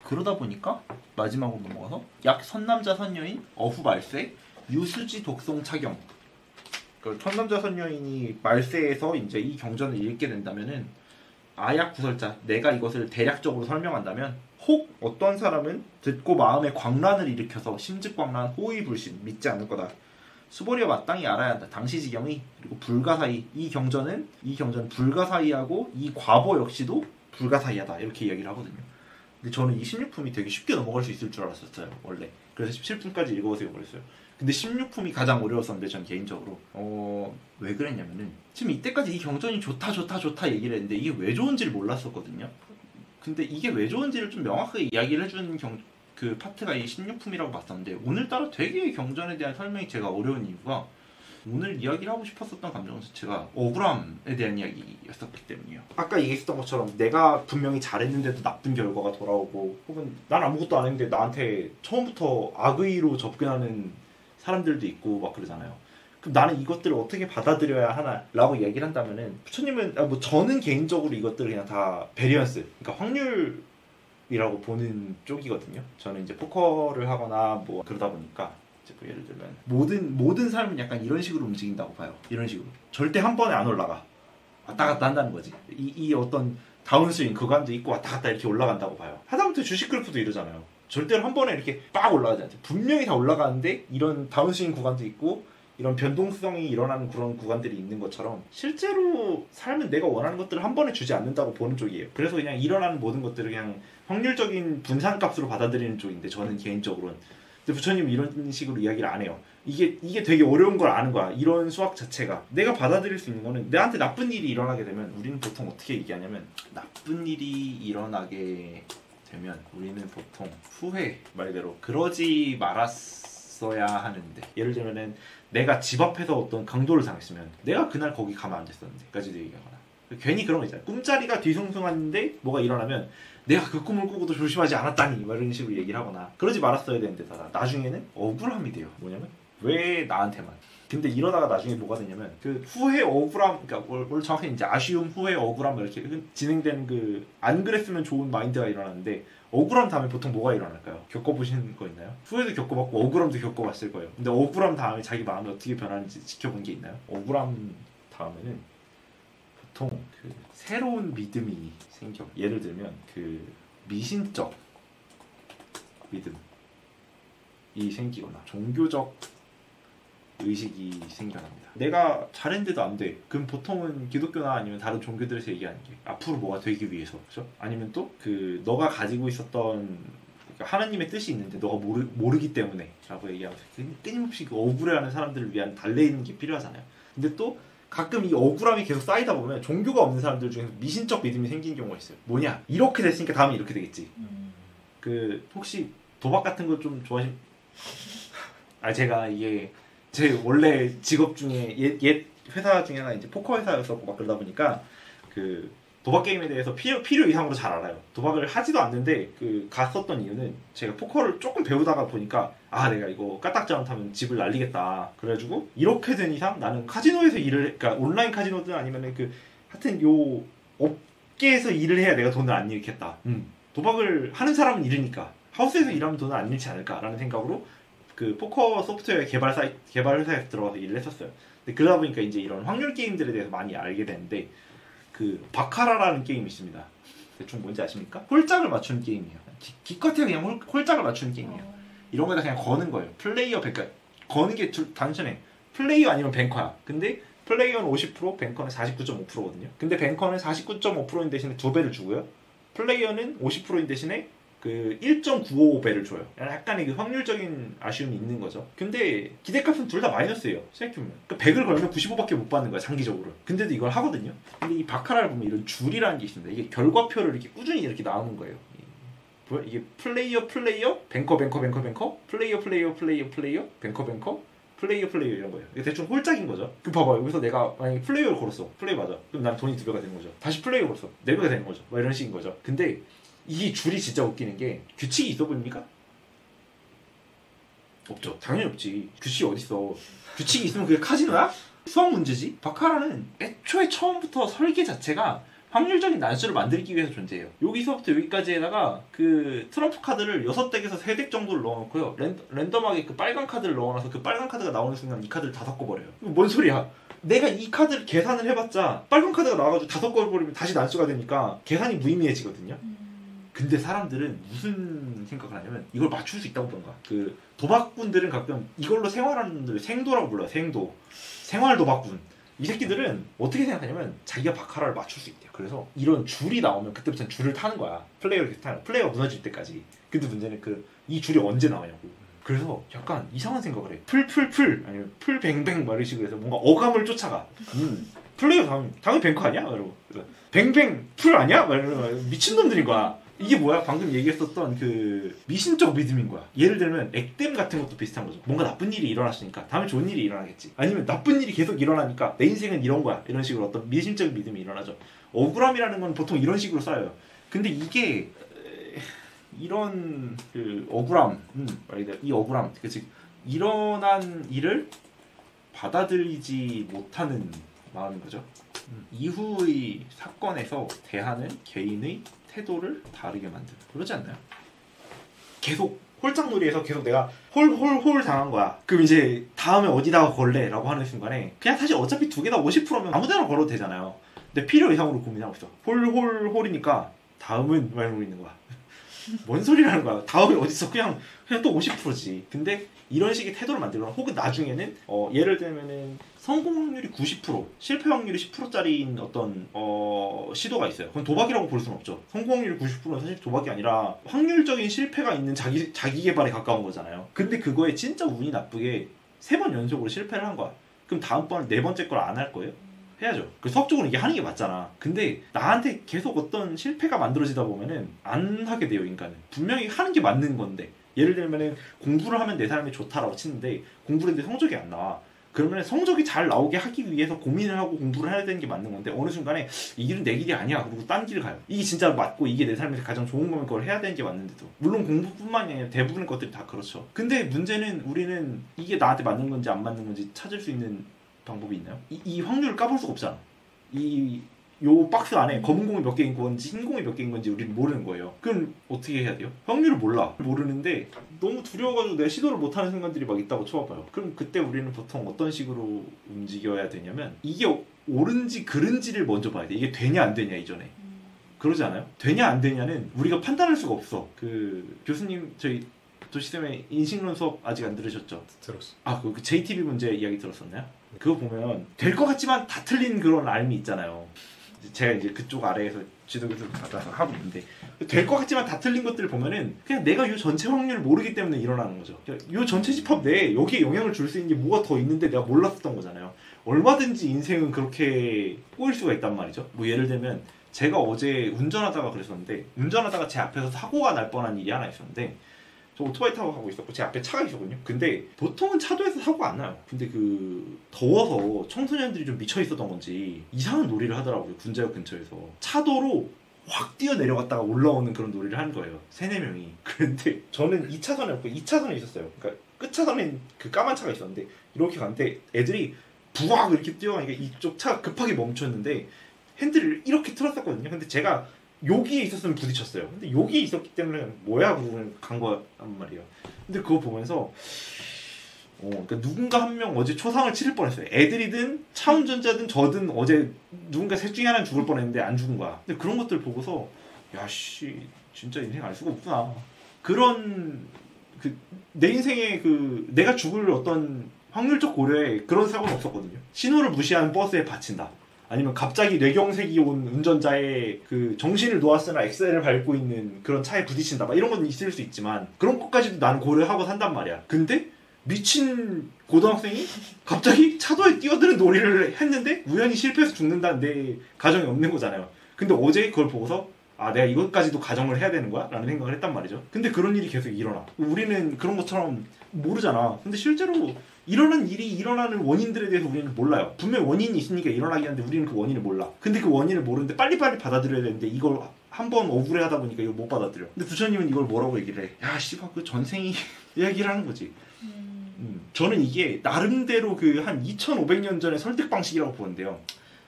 그러다 보니까 마지막으로 넘어가서 약 선남자 선여인 어후 말세 유수지 독송 착용. 그 선남자 선여인이 말세에서 이제 이 경전을 읽게 된다면은 아약 구설자 내가 이것을 대략적으로 설명한다면 혹 어떤 사람은 듣고 마음에 광란을 일으켜서 심즉광란 호의불신 믿지 않을 거다. 수보리와 마땅히 알아야 한다. 당시 지경이 그리고 불가사의 이 경전은 불가사의하고 이 과보 역시도 불가사의하다 이렇게 이야기를 하거든요. 근데 저는 이 16품이 되게 쉽게 넘어갈 수 있을 줄 알았었어요 원래. 그래서 17품까지 읽어보세요 그랬어요. 근데 16품이 가장 어려웠었는데 전 개인적으로 왜 그랬냐면은 지금 이때까지 이 경전이 좋다 얘기를 했는데 이게 왜 좋은지를 몰랐었거든요. 근데 이게 왜 좋은지를 좀 명확하게 이야기를 해주는 그 파트가 이 16품이라고 봤었는데 오늘따라 되게 경전에 대한 설명이 제가 어려운 이유가 오늘 이야기를 하고 싶었었던 감정 자체가 억울함에 대한 이야기였었기 때문이에요. 아까 얘기했던 것처럼 내가 분명히 잘했는데도 나쁜 결과가 돌아오고 혹은 난 아무것도 안 했는데 나한테 처음부터 악의로 접근하는 사람들도 있고 막 그러잖아요. 그럼 나는 이것들을 어떻게 받아들여야 하나 라고 얘기를 한다면은 부처님은 저는 개인적으로 이것들을 그냥 다 베리언스 그러니까 확률이라고 보는 쪽이거든요. 저는 이제 포커를 하거나 뭐 그러다 보니까 뭐 예를 들면 모든 삶은 약간 이런 식으로 움직인다고 봐요. 이런 식으로 절대 한 번에 안 올라가 왔다 갔다 한다는 거지. 이 어떤 다운스윙 구간도 있고 왔다 갔다 이렇게 올라간다고 봐요. 하다못해 주식 그래프도 이러잖아요. 절대로 한 번에 이렇게 빡 올라가지 않죠. 분명히 다 올라가는데 이런 다운스윙 구간도 있고 이런 변동성이 일어나는 그런 구간들이 있는 것처럼 실제로 삶은 내가 원하는 것들을 한 번에 주지 않는다고 보는 쪽이에요. 그래서 그냥 일어나는 모든 것들을 그냥 확률적인 분산값으로 받아들이는 쪽인데 저는 개인적으로는. 근데 부처님은 이런 식으로 이야기를 안 해요. 이게 되게 어려운 걸 아는 거야. 이런 수학 자체가. 내가 받아들일 수 있는 거는 내한테 나쁜 일이 일어나게 되면 우리는 보통 어떻게 얘기하냐면 나쁜 일이 일어나게 되면 우리는 보통 후회 말대로 그러지 말았어야 하는데 예를 들면은 내가 집 앞에서 어떤 강도를 당했으면 내가 그날 거기 가면 안 됐었는데 까지도 얘기하거나 괜히 그런 거 있잖아요. 꿈자리가 뒤숭숭한데 뭐가 일어나면 내가 그 꿈을 꾸고도 조심하지 않았다니 이런 식으로 얘기를 하거나 그러지 말았어야 되는데 나중에는 억울함이 돼요. 뭐냐면 왜 나한테만. 근데 이러다가 나중에 뭐가 되냐면 그 후회 억울함 그러니까 오늘 정확히 이제 아쉬움 후회 억울함 이렇게 진행되는 그 안 그랬으면 좋은 마인드가 일어나는데 억울함 다음에 보통 뭐가 일어날까요? 겪어보시는 거 있나요? 후회도 겪어봤고 억울함도 겪어봤을 거예요. 근데 억울함 다음에 자기 마음이 어떻게 변하는지 지켜본 게 있나요? 억울함 다음에는 보통 그 새로운 믿음이 생겨. 예를 들면 그 미신적 믿음이 생기거나 종교적 의식이 생겨납니다. 내가 잘했는데도 안 돼. 그럼 보통은 기독교나 아니면 다른 종교들에서 얘기하는 게 앞으로 뭐가 되기 위해서, 그렇죠? 아니면 또 그 너가 가지고 있었던 그러니까 하나님의 뜻이 있는데 너가 모르기 때문에라고 얘기하면서 끊임없이 그 억울해하는 사람들을 위한 달래는 게 필요하잖아요. 근데 또 가끔 이 억울함이 계속 쌓이다 보면 종교가 없는 사람들 중에서 미신적 믿음이 생긴 경우가 있어요. 뭐냐? 이렇게 됐으니까 다음에 이렇게 되겠지. 그 혹시 도박 같은 거 좀 좋아하신? 제가 이게 제 원래 직업 중에 옛 회사 중에 하나 이제 포커 회사였었고 막 그러다 보니까 그 도박 게임에 대해서 필요 이상으로 잘 알아요. 도박을 하지도 않는데 그 갔었던 이유는 제가 포커를 조금 배우다가 보니까 내가 이거 까딱 잘못하면 집을 날리겠다. 그래가지고 이렇게 된 이상 나는 카지노에서 그러니까 온라인 카지노든 아니면은 그 하여튼 요 업계에서 일을 해야 내가 돈을 안 잃겠다. 도박을 하는 사람은 잃으니까 하우스에서 일하면 돈을 안 잃지 않을까라는 생각으로 그 포커 소프트웨어 개발 회사에 들어가서 일을 했었어요. 근데 그러다 보니까 이제 이런 확률 게임들에 대해서 많이 알게 되는데 그 바카라라는 게임이 있습니다. 대충 뭔지 아십니까? 홀짝을 맞추는 게임이에요. 기껏해야 그냥 홀짝을 맞추는 게임이에요. 이런 거에다 그냥 거는 거예요. 플레이어 그러니까 거는 게 단순해. 플레이어 아니면 뱅커야. 근데 플레이어는 50%, 뱅커는 49.5%거든요. 근데 뱅커는 49.5%인 대신에 2배를 주고요. 플레이어는 50%인 대신에 그 1.95배를 줘요. 약간의 그 확률적인 아쉬움이 있는 거죠. 근데 기대값은 둘 다 마이너스예요. 생각해보면. 그러니까 100을 걸면 95밖에 못 받는 거야, 장기적으로. 근데도 이걸 하거든요. 근데 이 바카라를 보면 이런 줄이라는 게 있습니다. 이게 결과표를 이렇게 꾸준히 이렇게 나오는 거예요. 이게 플레이어, 뱅커, 플레이어, 뱅커, 플레이어 이런 거예요. 이게 대충 홀짝인 거죠. 그 봐봐요. 여기서 내가 만약에 플레이어를 걸었어. 플레이 맞아. 그럼 난 돈이 2배가 되는 거죠. 다시 플레이어 걸었어. 4배가 되는 거죠. 막 이런 식인 거죠. 근데 이 줄이 진짜 웃기는 게 규칙이 있어 보입니까? 없죠. 당연히 없지. 규칙이 어딨어. 규칙이 있으면 그게 카지노야? 수학 문제지. 바카라는 애초에 처음부터 설계 자체가 확률적인 난수를 만들기 위해서 존재해요. 여기서부터 여기까지에다가 그 트럼프 카드를 6덱에서 3덱 정도를 넣어놓고요. 랜덤하게 그 빨간 카드를 넣어놔서 그 빨간 카드가 나오는 순간 이 카드를 다 섞어버려요. 이거 뭔 소리야? 내가 이 카드를 계산을 해봤자 빨간 카드가 나와가지고 다 섞어버리면 다시 난수가 되니까 계산이 무의미해지거든요. 근데 사람들은 무슨 생각을 하냐면 이걸 맞출 수 있다고 보는 거야. 그 도박꾼들은 가끔 이걸로 생활하는 분들을 생도라고 불러요. 생도. 생활 도박꾼. 이 새끼들은 어떻게 생각하냐면 자기가 바카라를 맞출 수 있대요. 그래서 이런 줄이 나오면 그때부터는 줄을 타는 거야. 플레이어를 계속 타는 거야. 플레이어가 무너질 때까지. 근데 문제는 이 줄이 언제 나오냐고. 그래서 약간 이상한 생각을 해. 풀 아니면 풀뱅뱅 막 이런 식으로 해서 뭔가 어감을 쫓아가. 플레이어 당연히 뱅크 아니야? 그러고 뱅뱅 풀 아니야? 막 이러면 미친놈들인 거야. 이게 뭐야? 방금 얘기했었던 그 미신적 믿음인 거야. 예를 들면 액땜 같은 것도 비슷한 거죠. 뭔가 나쁜 일이 일어났으니까 다음에 좋은 일이 일어나겠지. 아니면 나쁜 일이 계속 일어나니까 내 인생은 이런 거야. 이런 식으로 어떤 미신적 믿음이 일어나죠. 억울함이라는 건 보통 이런 식으로 쌓여요. 근데 이게 이런 그 억울함, 이 억울함, 즉 일어난 일을 받아들이지 못하는 마음인 거죠. 이후의 사건에서 대하는 개인의 태도를 다르게 만들어. 그러지 않나요? 계속 홀짝놀이에서 계속 내가 홀 당한 거야. 그럼 이제 다음에 어디다가 걸래? 라고 하는 순간에 그냥 사실 어차피 두 개 다 50%면 아무데나 걸어도 되잖아요. 근데 필요 이상으로 고민하고 있어. 홀이니까 다음은 막 이러고 있는 거야. 뭔 소리라는 거야. 다음에 어딨어. 그냥 또 50%지. 근데 이런 식의 태도를 만들거나 혹은 나중에는 예를 들면은 성공 확률이 90%, 실패 확률이 10%짜리인 어떤 시도가 있어요. 그건 도박이라고 볼 수는 없죠. 성공 확률이 90%는 사실 도박이 아니라 확률적인 실패가 있는 자기 개발에 가까운 거잖아요. 근데 그거에 진짜 운이 나쁘게 3번 연속으로 실패를 한 거야. 그럼 다음번 4번째 걸 안 할 거예요? 해야죠. 그 수학적으로 이게 하는 게 맞잖아. 근데 나한테 계속 어떤 실패가 만들어지다 보면은 안 하게 돼요, 인간은. 분명히 하는 게 맞는 건데. 예를 들면은 공부를 하면 내 삶이 좋다라고 치는데 공부를 했는데 성적이 안 나와. 그러면 성적이 잘 나오게 하기 위해서 고민을 하고 공부를 해야 되는 게 맞는 건데 어느 순간에 이 길은 내 길이 아니야. 그리고 딴 길을 가요. 이게 진짜 맞고 이게 내 삶에서 가장 좋은 거면 그걸 해야 되는 게 맞는데도 물론 공부뿐만이 아니라 대부분의 것들이 다 그렇죠. 근데 문제는 우리는 이게 나한테 맞는 건지 안 맞는 건지 찾을 수 있는 방법이 있나요? 이 확률을 까볼 수가 없잖아. 요 박스 안에 검은 공이 몇 개인 건지 흰 공이 몇 개인 건지 우리는 모르는 거예요. 그럼 어떻게 해야 돼요? 확률을 몰라. 모르는데 너무 두려워가지고 내가 시도를 못하는 순간들이 막 있다고 쳐봐요. 그럼 그때 우리는 보통 어떤 식으로 움직여야 되냐면 이게 옳은지 그른지를 먼저 봐야 돼. 이게 되냐 안 되냐 이전에. 그러지 않아요? 되냐 안 되냐는 우리가 판단할 수가 없어. 그 교수님 저희 도시쌤의 인식론 수업 아직 안 들으셨죠? 들었어. 그 JTB 문제 이야기 들었었나요? 그거 보면 될 것 같지만 다 틀린 그런 알미 있잖아요. 제가 이제 그쪽 아래에서 지도교수 받아서 하고 있는데 될 것 같지만 다 틀린 것들을 보면은 그냥 내가 이 전체 확률을 모르기 때문에 일어나는 거죠. 이 전체 집합 내에 여기에 영향을 줄 수 있는 게 뭐가 더 있는데 내가 몰랐었던 거잖아요. 얼마든지 인생은 그렇게 꼬일 수가 있단 말이죠. 뭐 예를 들면 제가 어제 운전하다가 그랬었는데 운전하다가 제 앞에서 사고가 날 뻔한 일이 하나 있었는데 저 오토바이 타고 가고 있었고 제 앞에 차가 있었거든요. 근데 보통은 차도에서 사고가 안 나요. 근데 그 더워서 청소년들이 좀 미쳐 있었던 건지 이상한 놀이를 하더라고요. 군자역 근처에서 차도로 확 뛰어내려갔다가 올라오는 그런 놀이를 한 거예요. 3-4명이. 그런데 저는 2차선에 없고 2차선에 있었어요. 그러니까 끝차선에 그 까만 차가 있었는데 이렇게 가는데 애들이 부악 이렇게 뛰어가니까 이쪽 차가 급하게 멈췄는데 핸들을 이렇게 틀었었거든요. 근데 제가 여기에 있었으면 부딪혔어요. 근데 여기에 있었기 때문에 뭐야 그러고 간 거란 말이에요. 근데 그거 보면서 그러니까 누군가 한 명 어제 초상을 치를 뻔했어요. 애들이든 차 운전자든 저든 어제 누군가 셋 중에 하나는 죽을 뻔했는데 안 죽은 거야. 근데 그런 것들 보고서 야씨 진짜 인생 알 수가 없구나. 그런 내 인생에 내가 죽을 어떤 확률적 고려에 그런 사고는 없었거든요. 신호를 무시하는 버스에 받친다. 아니면 갑자기 뇌경색이 온 운전자의 그 정신을 놓았으나 엑셀을 밟고 있는 그런 차에 부딪힌다. 막 이런 건 있을 수 있지만 그런 것까지도 난 고려하고 산단 말이야. 근데 미친 고등학생이 갑자기 차도에 뛰어드는 놀이를 했는데 우연히 실패해서 죽는다는 내 가정이 없는 거잖아요. 근데 어제 그걸 보고서 내가 이것까지도 가정을 해야 되는 거야? 라는 생각을 했단 말이죠. 근데 그런 일이 계속 일어나. 우리는 그런 것처럼 모르잖아. 근데 실제로 일어난 일이 일어나는 원인들에 대해서 우리는 몰라요. 분명 원인이 있으니까 일어나게 하는데 우리는 그 원인을 몰라. 근데 그 원인을 모르는데 빨리빨리 받아들여야 되는데 이걸 한번 억울해 하다 보니까 이걸 못 받아들여. 근데 부처님은 이걸 뭐라고 얘기를 해? 야 씨발 그 전생이 이야기를 하는 거지. 저는 이게 나름대로 한 2500년 전의 설득 방식이라고 보는데요.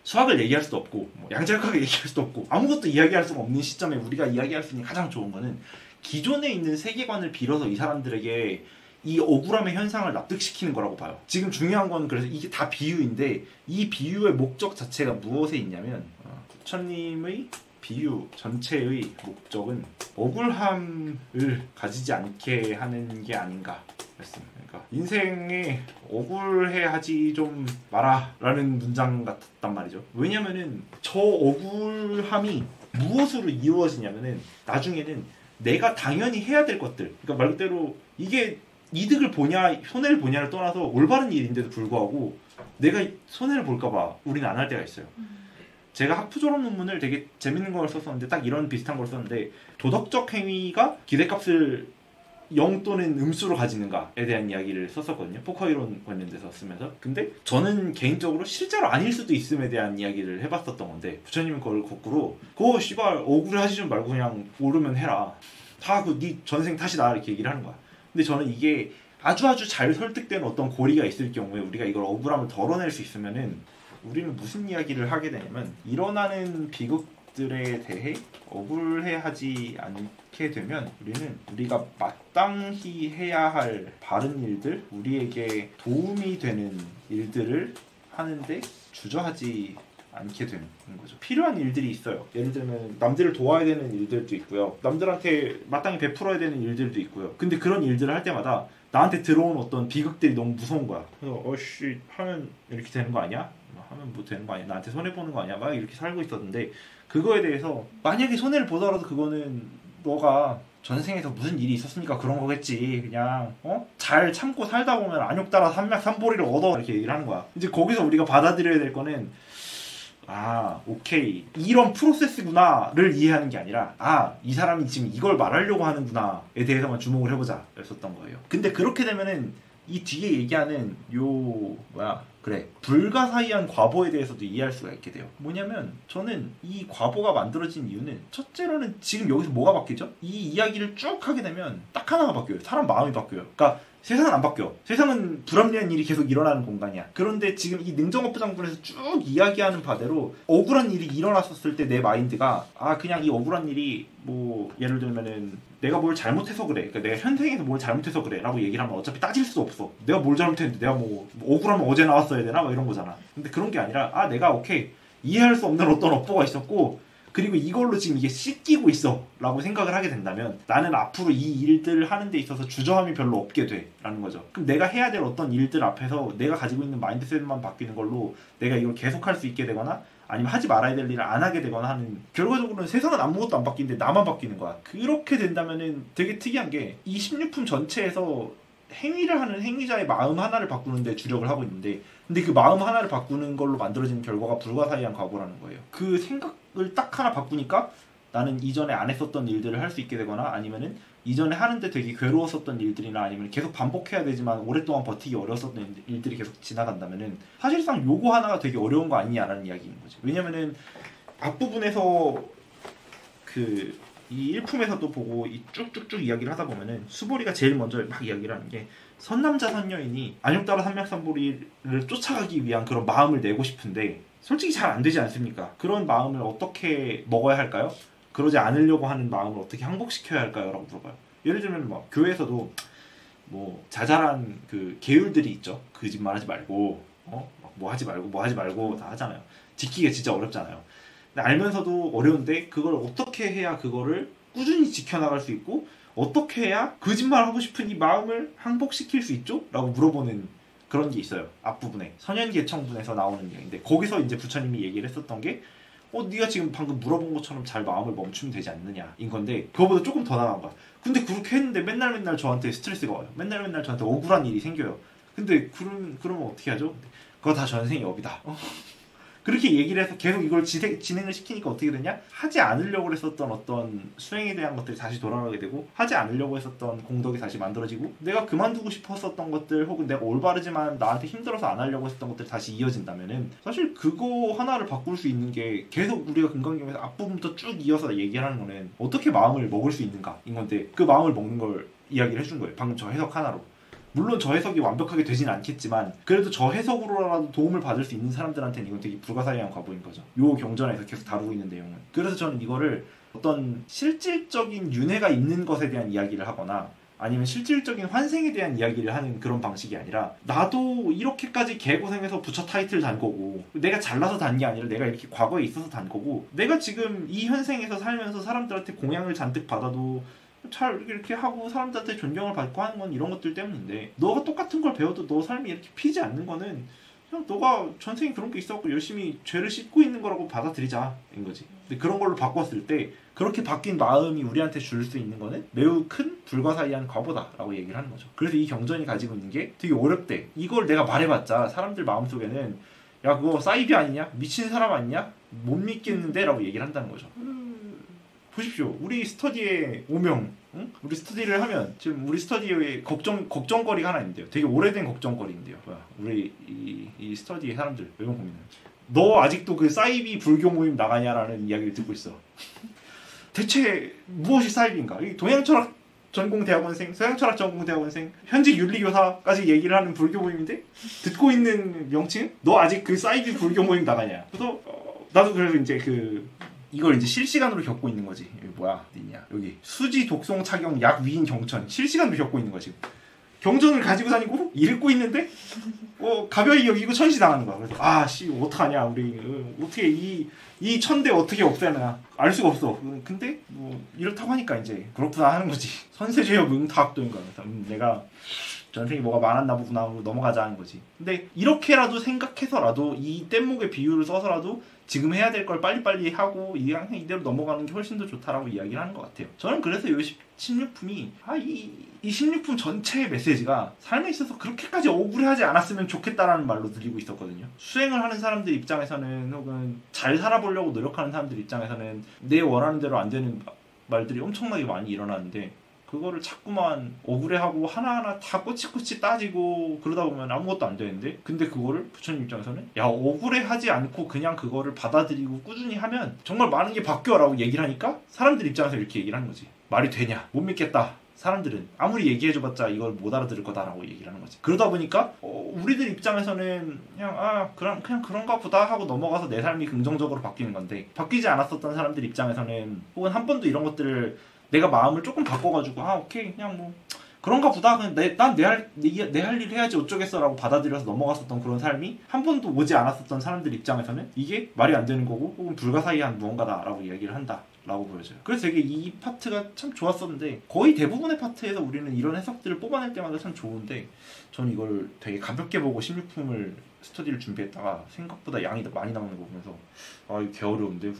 수학을 얘기할 수도 없고 뭐 양자역학을 얘기할 수도 없고 아무것도 이야기할 수가 없는 시점에 우리가 이야기할 수 있는 가장 좋은 거는 기존에 있는 세계관을 빌어서 이 사람들에게 이 억울함의 현상을 납득시키는 거라고 봐요. 지금 중요한 건 그래서 이게 다 비유인데 이 비유의 목적 자체가 무엇에 있냐면 부처님의 비유 전체의 목적은 억울함을 가지지 않게 하는 게 아닌가 했습니다. 그러니까 인생에 억울해하지 좀 마라 라는 문장 같단 말이죠. 왜냐면은 저 억울함이 무엇으로 이루어지냐면은 나중에는 내가 당연히 해야 될 것들, 그러니까 말 그대로 이게 이득을 보냐 손해를 보냐를 떠나서 올바른 일인데도 불구하고 내가 손해를 볼까봐 우리는 안 할 때가 있어요. 제가 학부 졸업 논문을 되게 재밌는 걸 썼었는데 딱 이런 비슷한 걸 썼는데 도덕적 행위가 기대값을 0 또는 음수로 가지는가에 대한 이야기를 썼었거든요. 포커 이론 관련돼서 쓰면서. 근데 저는 개인적으로 실제로 아닐 수도 있음에 대한 이야기를 해봤었던 건데 부처님은 그걸 거꾸로 그거 씨발 억울하지 좀 말고 그냥 모르면 해라. 다 그 네 전생 탓이다 이렇게 얘기를 하는 거야. 근데 저는 이게 아주 잘 설득된 어떤 고리가 있을 경우에 우리가 이걸 억울함을 덜어낼 수 있으면은 우리는 무슨 이야기를 하게 되냐면 일어나는 비극들에 대해 억울해하지 않게 되면 우리는 우리가 마땅히 해야 할 바른 일들, 우리에게 도움이 되는 일들을 하는데 주저하지 않게 되는 거죠. 필요한 일들이 있어요. 예를 들면 남들을 도와야 되는 일들도 있고요. 남들한테 마땅히 베풀어야 되는 일들도 있고요. 근데 그런 일들을 할 때마다 나한테 들어온 어떤 비극들이 너무 무서운 거야. 그래서 어씨 하면 이렇게 되는 거 아니야? 하면 뭐 되는 거 아니야? 나한테 손해 보는 거 아니야? 막 이렇게 살고 있었는데 그거에 대해서 만약에 손해를 보더라도 그거는 너가 전생에서 무슨 일이 있었으니까 그런 거겠지. 그냥 잘 참고 살다 보면 안욕 따라 삼맥삼보리를 얻어 이렇게 얘기를 하는 거야. 이제 거기서 우리가 받아들여야 될 거는 오케이 이런 프로세스구나를 이해하는 게 아니라 이 사람이 지금 이걸 말하려고 하는구나에 대해서만 주목을 해보자 였었던 거예요. 근데 그렇게 되면은 이 뒤에 얘기하는 불가사의한 과보에 대해서도 이해할 수가 있게 돼요. 뭐냐면 저는 이 과보가 만들어진 이유는 첫째로는 지금 여기서 뭐가 바뀌죠? 이 이야기를 쭉 하게 되면 딱 하나가 바뀌어요. 사람 마음이 바뀌어요. 그러니까 세상은 안 바뀌어. 세상은 불합리한 일이 계속 일어나는 공간이야. 그런데 지금 이 능정업부 장군에서 쭉 이야기하는 바대로 억울한 일이 일어났었을 때 내 마인드가 그냥 이 억울한 일이 뭐 예를 들면은 내가 뭘 잘못해서 그래. 그러니까 내가 현생에서 뭘 잘못해서 그래 라고 얘기를 하면 어차피 따질 수 없어. 내가 뭘 잘못했는데 내가 뭐 억울하면 어제 나왔어야 되나? 막 이런 거잖아. 근데 그런 게 아니라 내가 오케이 이해할 수 없는 어떤 업보가 있었고 그리고 이걸로 지금 이게 씻기고 있어 라고 생각을 하게 된다면 나는 앞으로 이 일들을 하는 데 있어서 주저함이 별로 없게 돼 라는 거죠. 그럼 내가 해야 될 어떤 일들 앞에서 내가 가지고 있는 마인드셋만 바뀌는 걸로 내가 이걸 계속할 수 있게 되거나 아니면 하지 말아야 될 일을 안 하게 되거나 하는, 결과적으로는 세상은 아무것도 안 바뀌는데 나만 바뀌는 거야. 그렇게 된다면은 되게 특이한 게 이 16품 전체에서 행위를 하는 행위자의 마음 하나를 바꾸는데 주력을 하고 있는데, 근데 그 마음 하나를 바꾸는 걸로 만들어지는 결과가 불가사의한 과거라는 거예요. 그 생각을 딱 하나 바꾸니까 나는 이전에 안 했었던 일들을 할 수 있게 되거나 아니면은 이전에 하는데 되게 괴로웠었던 일들이나 아니면 계속 반복해야 되지만 오랫동안 버티기 어려웠었던 일들이 계속 지나간다면은 사실상 요거 하나가 되게 어려운 거 아니냐라는 이야기인 거죠. 왜냐면은 앞부분에서 이 1품에서도 보고 이 쭉쭉쭉 이야기를 하다 보면은 수보리가 제일 먼저 막 이야기를 하는 게 선남자 선여인이 안욕따라 삼맥삼보리를 쫓아가기 위한 그런 마음을 내고 싶은데 솔직히 잘 안 되지 않습니까? 그런 마음을 어떻게 먹어야 할까요? 그러지 않으려고 하는 마음을 어떻게 항복시켜야 할까요? 라고 물어봐요. 예를 들면 뭐 교회에서도 뭐 자잘한 그 계율들이 있죠. 그 집 말하지 말고 뭐 하지 말고 다 하잖아요. 지키기가 진짜 어렵잖아요. 근데 알면서도 어려운데 그걸 어떻게 해야 그거를 꾸준히 지켜나갈 수 있고 어떻게 해야 거짓말 하고 싶은 이 마음을 항복시킬 수 있죠? 라고 물어보는 그런 게 있어요. 앞부분에 선현계청분에서 나오는 얘기인데 거기서 이제 부처님이 얘기를 했었던 게 네가 지금 방금 물어본 것처럼 잘 마음을 멈추면 되지 않느냐 인 건데, 그거보다 조금 더 나간 거야. 근데 그렇게 했는데 맨날 저한테 스트레스가 와요. 맨날 저한테 억울한 일이 생겨요. 근데 그러면 어떻게 하죠? 그거 다 전생의 업이다. 그렇게 얘기를 해서 계속 이걸 진행을 시키니까 어떻게 되냐? 하지 않으려고 했었던 어떤 수행에 대한 것들이 다시 돌아가게 되고, 하지 않으려고 했었던 공덕이 다시 만들어지고, 내가 그만두고 싶었었던 것들 혹은 내가 올바르지만 나한테 힘들어서 안 하려고 했었던 것들이 다시 이어진다면은 사실 그거 하나를 바꿀 수 있는 게 계속 우리가 금강경에서 앞부분부터 쭉 이어서 얘기를 하는 거는 어떻게 마음을 먹을 수 있는가 인 건데, 그 마음을 먹는 걸 이야기를 해준 거예요. 방금 저 해석 하나로. 물론 저 해석이 완벽하게 되진 않겠지만 그래도 저 해석으로라도 도움을 받을 수 있는 사람들한테는 이건 되게 불가사의한 과보인 거죠. 요 경전에서 계속 다루고 있는 내용은. 그래서 저는 이거를 어떤 실질적인 윤회가 있는 것에 대한 이야기를 하거나 아니면 실질적인 환생에 대한 이야기를 하는 그런 방식이 아니라 나도 이렇게까지 개고생해서 부처 타이틀 단 거고 내가 잘나서 단 게 아니라 내가 이렇게 과거에 있어서 단 거고 내가 지금 이 현생에서 살면서 사람들한테 공양을 잔뜩 받아도 잘 이렇게 하고 사람들한테 존경을 받고 하는 건 이런 것들 때문인데 너가 똑같은 걸 배워도 너 삶이 이렇게 피지 않는 거는 그냥 너가 전생에 그런 게 있었고 열심히 죄를 씻고 있는 거라고 받아들이자인 거지. 근데 그런 걸로 바꿨을 때 그렇게 바뀐 마음이 우리한테 줄 수 있는 거는 매우 큰 불가사의한 과보다라고 얘기를 하는 거죠. 그래서 이 경전이 가지고 있는 게 되게 어렵대. 이걸 내가 말해봤자 사람들 마음속에는 야 그거 사이비 아니냐? 미친 사람 아니냐? 못 믿겠는데? 라고 얘기를 한다는 거죠. 보십시오. 우리 스터디에 오명, 응? 우리 스터디를 하면 지금 우리 스터디에 걱정거리가 하나 있는데요. 되게 오래된 걱정거리인데요. 우리 이 스터디의 사람들 외면 고민은 너 아직도 그 사이비 불교 모임 나가냐라는 이야기를 듣고 있어. 대체 무엇이 사이비인가? 동양철학 전공대학원생, 서양철학 전공대학원생, 현직 윤리교사까지 얘기를 하는 불교 모임인데 듣고 있는 명칭? 너 아직 그 사이비 불교 모임 나가냐? 그래서 나도 그래서 이제 이걸 이제 실시간으로 겪고 있는 거지. 여기 뭐야? 어디냐? 여기 수지 독송 착용 약 위인 경천 실시간으로 겪고 있는 거지. 경전을 가지고 다니고 읽고 있는데 가벼이 여기고 천시당하는 거야. 그래서 아씨 어떡하냐 우리 어떻게 이 천대 어떻게 없애냐 알 수가 없어. 근데 뭐 이렇다고 하니까 이제 그렇구나 하는 거지. 선세제협 응탁도인가. 내가 전생이 뭐가 많았나 보구나 하고 넘어가자 하는 거지. 근데 이렇게라도 생각해서라도 이 뗏목의 비유를 써서라도 지금 해야 될 걸 빨리빨리 하고 그냥 이대로 넘어가는 게 훨씬 더 좋다라고 이야기를 하는 것 같아요. 저는 그래서 이 16품이 이 16품 전체의 메시지가 삶에 있어서 그렇게까지 억울해하지 않았으면 좋겠다라는 말로 들리고 있었거든요. 수행을 하는 사람들 입장에서는 혹은 잘 살아보려고 노력하는 사람들 입장에서는 내 원하는 대로 안 되는 말들이 엄청나게 많이 일어나는데 그거를 자꾸만 억울해하고 하나하나 다 꼬치꼬치 따지고 그러다 보면 아무것도 안 되는데 근데 그거를 부처님 입장에서는 야 억울해하지 않고 그냥 그거를 받아들이고 꾸준히 하면 정말 많은 게 바뀌어라고 얘기를 하니까 사람들 입장에서 이렇게 얘기를 하는 거지. 말이 되냐? 못 믿겠다. 사람들은 아무리 얘기해줘봤자 이걸 못 알아들을 거다라고 얘기를 하는 거지. 그러다 보니까 우리들 입장에서는 그냥 그런가 보다 하고 넘어가서 내 삶이 긍정적으로 바뀌는 건데 바뀌지 않았었던 사람들 입장에서는 혹은 한 번도 이런 것들을 내가 마음을 조금 바꿔가지고 오케이 그냥 뭐 그런가 보다 그냥 난 내 할 일 해야지 어쩌겠어라고 받아들여서 넘어갔었던 그런 삶이 한 번도 오지 않았었던 사람들 입장에서는 이게 말이 안 되는 거고 혹은 불가사의한 무언가다라고 얘기를 한다라고 보여져요. 그래서 되게 이 파트가 참 좋았었는데 거의 대부분의 파트에서 우리는 이런 해석들을 뽑아낼 때마다 참 좋은데 저는 이걸 되게 가볍게 보고 16품을 스터디를 준비했다가 생각보다 양이 많이 남는 거 보면서 이거 개 어려운데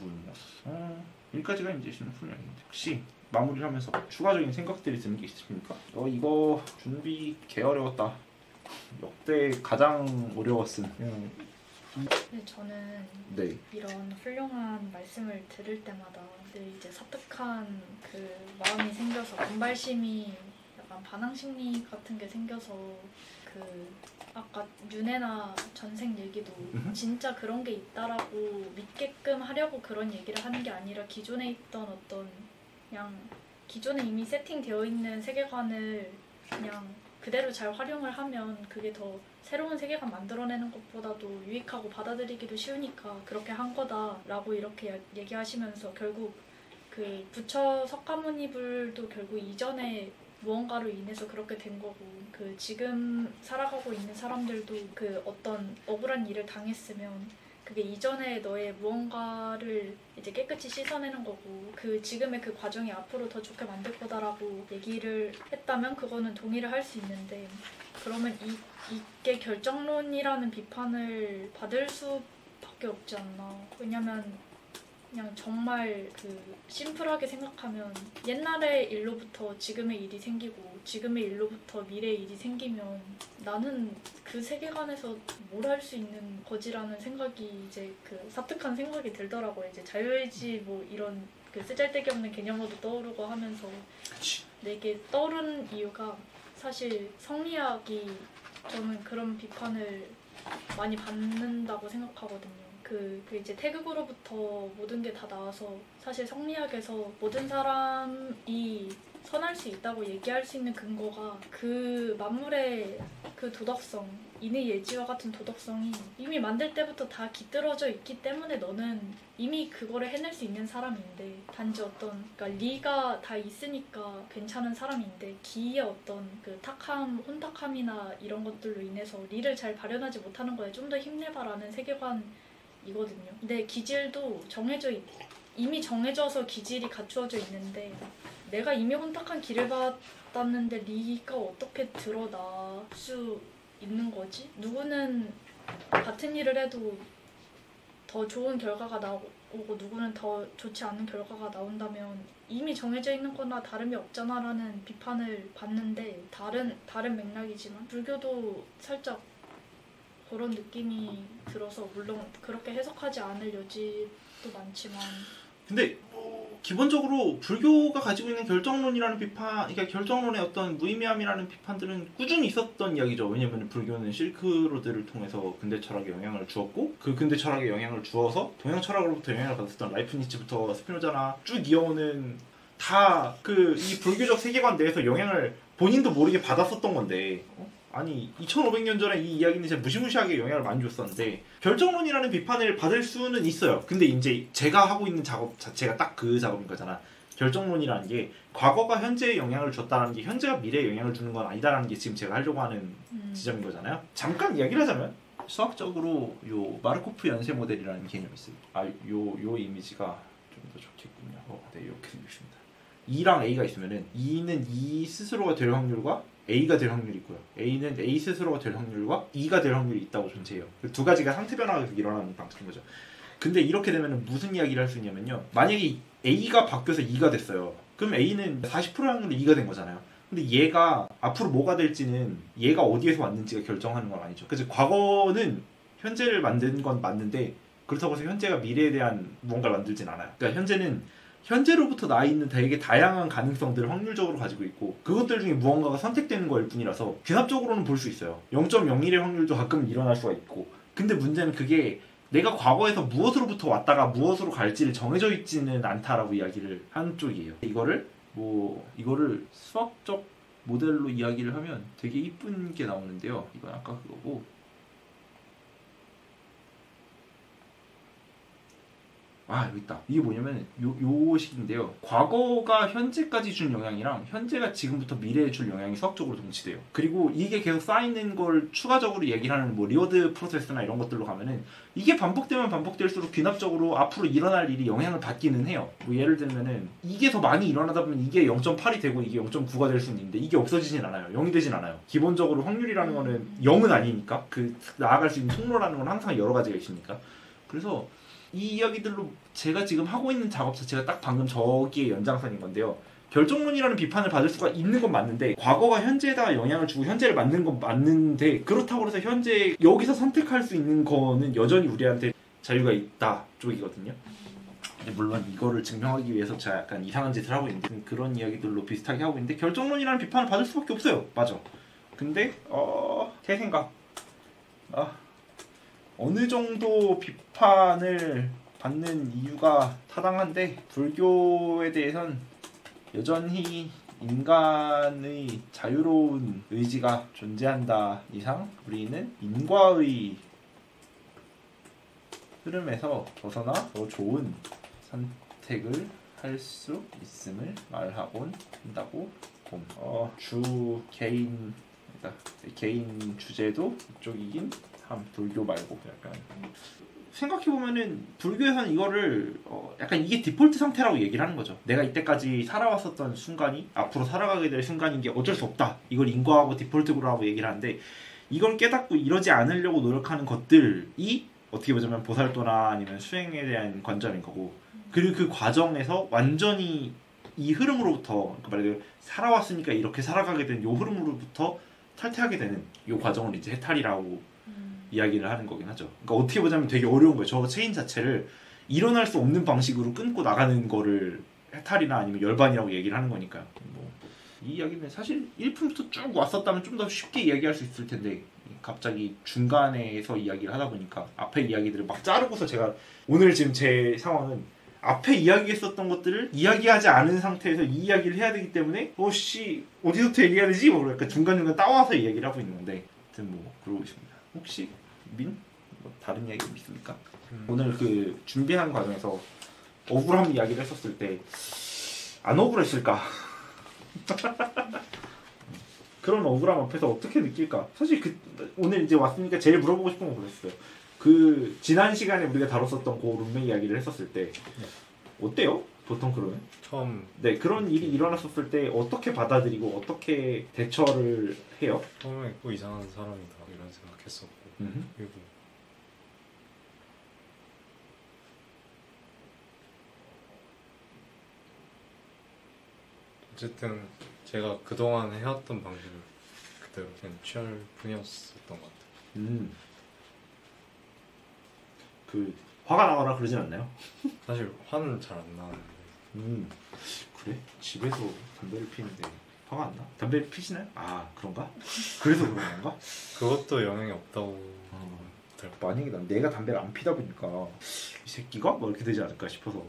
여기까지가 이제 16품이었는데 혹시 마무리를 하면서 추가적인 생각들이 드는 게 있으십니까? 이거 준비 개 어려웠다. 역대 가장 어려웠음. 근데 저는 이런 훌륭한 말씀을 들을 때마다 늘 이제 사특한 그 마음이 생겨서 반발심이 약간 반항심리 같은 게 생겨서 아까 윤회나 전생 얘기도 진짜 그런 게 있다라고 믿게끔 하려고 그런 얘기를 하는 게 아니라 기존에 있던 어떤 그냥 기존에 이미 세팅되어 있는 세계관을 그냥 그대로 잘 활용을 하면 그게 더 새로운 세계관 만들어내는 것보다도 유익하고 받아들이기도 쉬우니까 그렇게 한 거다라고 이렇게 얘기하시면서 결국 그 부처 석가모니불도 결국 이전에 무언가로 인해서 그렇게 된 거고 그 지금 살아가고 있는 사람들도 그 어떤 억울한 일을 당했으면 그게 이전에 너의 무언가를 이제 깨끗이 씻어내는 거고 그 지금의 그 과정이 앞으로 더 좋게 만들 거다라고 얘기를 했다면 그거는 동의를 할 수 있는데 그러면 이게 결정론이라는 비판을 받을 수밖에 없지 않나. 왜냐면 그냥 정말 심플하게 생각하면 옛날의 일로부터 지금의 일이 생기고 지금의 일로부터 미래의 일이 생기면 나는 그 세계관에서 뭘 할 수 있는 거지라는 생각이 이제 사특한 생각이 들더라고요. 이제 자유의지 뭐 이런 쓰잘데기 없는 개념으로도 떠오르고 하면서 근데 이게 떠오른 이유가 사실 성리학이 저는 그런 비판을 많이 받는다고 생각하거든요. 이제 태극으로부터 모든 게 다 나와서 사실 성리학에서 모든 사람이 선할 수 있다고 얘기할 수 있는 근거가 그 만물의 그 도덕성, 인의 예지와 같은 도덕성이 이미 만들 때부터 다 깃들어져 있기 때문에 너는 이미 그거를 해낼 수 있는 사람인데, 단지 어떤 그러니까 리가 다 있으니까 괜찮은 사람인데 기의 어떤 그 탁함, 혼탁함이나 이런 것들로 인해서 리를 잘 발현하지 못하는 거에 좀 더 힘내봐라는 세계관이거든요. 근데 기질도 이미 정해져서 기질이 갖추어져 있는데, 내가 이미 혼탁한 길을 받았는데 리가 어떻게 드러날 수 있는 거지? 누구는 같은 일을 해도 더 좋은 결과가 나오고 누구는 더 좋지 않은 결과가 나온다면 이미 정해져 있는 거나 다름이 없잖아라는 비판을 받는데, 다른 맥락이지만 불교도 살짝 그런 느낌이 들어서, 물론 그렇게 해석하지 않을 여지도 많지만, 근데 기본적으로 불교가 가지고 있는 결정론이라는 비판, 그러니까 결정론의 어떤 무의미함이라는 비판들은 꾸준히 있었던 이야기죠. 왜냐면 불교는 실크로드를 통해서 근대 철학에 영향을 주었고, 그 근대 철학에 영향을 주어서 동양 철학으로부터 영향을 받았던 라이프니츠부터 스피노자나 쭉 이어오는 다 이 불교적 세계관 내에서 영향을 본인도 모르게 받았었던 건데, 아니 2500년 전에 이 이야기는 진짜 무시무시하게 영향을 많이 줬었는데 결정론이라는 비판을 받을 수는 있어요. 근데 이제 제가 하고 있는 작업 자체가 딱 그 작업인 거잖아. 결정론이라는 게 과거가 현재에 영향을 줬다는 게 현재가 미래에 영향을 주는 건 아니다라는 게 지금 제가 하려고 하는 지점인 거잖아요. 잠깐 이야기를 하자면 수학적으로 요 마르코프 연쇄 모델이라는 개념이 있어요. 요 이미지가 좀 더 좋겠군요. 네, 이렇게 생겼습니다. 2랑 A가 있으면은 2는 2 스스로가 될 확률과 A가 될 확률이 있고요. A는 A 스스로가 될 확률과 2가 될 확률이 있다고 존재해요. 두 가지가 상태 변화가 계속 일어나는 방식인 거죠. 근데 이렇게 되면 무슨 이야기를 할 수 있냐면요. 만약에 A가 바뀌어서 2가 됐어요. 그럼 A는 40% 확률로 2가 된 거잖아요. 근데 얘가 앞으로 뭐가 될지는 얘가 어디에서 왔는지가 결정하는 건 아니죠. 그래서 과거는 현재를 만든 건 맞는데 그렇다고 해서 현재가 미래에 대한 무언가를 만들진 않아요. 그러니까 현재는 현재로부터 나 있는 되게 다양한 가능성들을 확률적으로 가지고 있고 그것들 중에 무언가가 선택되는 거일 뿐이라서 귀납적으로는 볼 수 있어요. 0.01의 확률도 가끔 일어날 수가 있고. 근데 문제는 그게 내가 과거에서 무엇으로부터 왔다가 무엇으로 갈지를 정해져 있지는 않다라고 이야기를 하는 쪽이에요. 이거를 수학적 모델로 이야기를 하면 되게 이쁜 게 나오는데요. 이건 아까 그거고. 여기 있다. 이게 뭐냐면 요 식인데요. 과거가 현재까지 준 영향이랑 현재가 지금부터 미래에 줄 영향이 수학적으로 동치돼요. 그리고 이게 계속 쌓이는 걸 추가적으로 얘기를 하는 리워드 프로세스나 이런 것들로 가면은 이게 반복되면 반복될수록 귀납적으로 앞으로 일어날 일이 영향을 받기는 해요. 예를 들면은 이게 더 많이 일어나다 보면 이게 0.8이 되고 이게 0.9가 될 수는 있는데 이게 없어지진 않아요. 0이 되진 않아요. 기본적으로 확률이라는 거는 0은 아니니까 나아갈 수 있는 통로라는 건 항상 여러 가지가 있으니까. 그래서 이 이야기들로 제가 지금 하고 있는 작업 자체가 딱 방금 저기의 연장선인 건데요. 결정론이라는 비판을 받을 수가 있는 건 맞는데 과거가 현재에다가 영향을 주고 현재를 만든 건 맞는데 그렇다고 해서 현재 여기서 선택할 수 있는 거는 여전히 우리한테 자유가 있다 쪽이거든요. 근데 물론 이거를 증명하기 위해서 제가 약간 이상한 짓을 하고 있는데 그런 이야기들로 비슷하게 하고 있는데 결정론이라는 비판을 받을 수밖에 없어요. 맞아. 근데 제 생각 어느 정도 비판을 받는 이유가 타당한데 불교에 대해선 여전히 인간의 자유로운 의지가 존재한다 이상 우리는 인과의 흐름에서 벗어나 더 좋은 선택을 할 수 있음을 말하곤 한다고 봄. 개인 주제도 이쪽이긴 불교 말고 약간 생각해보면은 불교에서는 이거를 약간 이게 디폴트 상태라고 얘기를 하는 거죠. 내가 이때까지 살아왔었던 순간이 앞으로 살아가게 될 순간인 게 어쩔 수 없다. 이걸 인과하고 디폴트라고 얘기를 하는데 이걸 깨닫고 이러지 않으려고 노력하는 것들이 어떻게 보자면 보살도나 아니면 수행에 대한 관점인 거고 그리고 그 과정에서 완전히 이 흐름으로부터 말하자면 살아왔으니까 이렇게 살아가게 된 이 흐름으로부터 탈퇴하게 되는 이 과정을 이제 해탈이라고 이야기를 하는 거긴 하죠. 그러니까 어떻게 보자면 되게 어려운 거예요. 저 체인 자체를 일어날 수 없는 방식으로 끊고 나가는 거를 해탈이나 아니면 열반이라고 얘기를 하는 거니까요. 이 이야기는 사실 1편부터 쭉 왔었다면 좀 더 쉽게 이야기할 수 있을 텐데 갑자기 중간에서 이야기를 하다 보니까 앞에 이야기들을 막 자르고서 제가 오늘 지금 제 상황은 앞에 이야기했었던 것들을 이야기하지 않은 상태에서 이 이야기를 해야 되기 때문에 어디서부터 얘기해야 되지? 뭐 약간 중간중간 따와서 이야기를 하고 있는 건데 아무튼 뭐 그러고 있습니다. 혹시 뭐 다른 이야기 있습니까? 오늘 그 준비하는 과정에서 억울함 이야기를 했었을 때 안 억울했을까? 그런 억울함 앞에서 어떻게 느낄까? 사실 오늘 이제 왔으니까 제일 물어보고 싶은 건 그랬어요. 그 지난 시간에 우리가 다뤘었던 그 룸메 이야기를 했었을 때 어때요? 보통 그러면? 처음 네, 그런 일이 일어났었을 때 어떻게 받아들이고 어떻게 대처를 해요? 처음에 또 이상한 사람이다 이런 생각했었고 그리고 어쨌든 제가 그동안 해왔던 방식을 그대로 그냥 취할 뿐이었었던 것 같아요. 그 화가 나거나 그러진 않나요? 사실 화는 잘 안 나는데 그래? 집에서 담배를 피는데 화가 안 나? 담배 피시나요? 아 그런가? 그래서 그런 건가? 그것도 영향이 없다고 만약에 내가 담배를 안 피다 보니까 이 새끼가? 뭐 이렇게 되지 않을까 싶어서.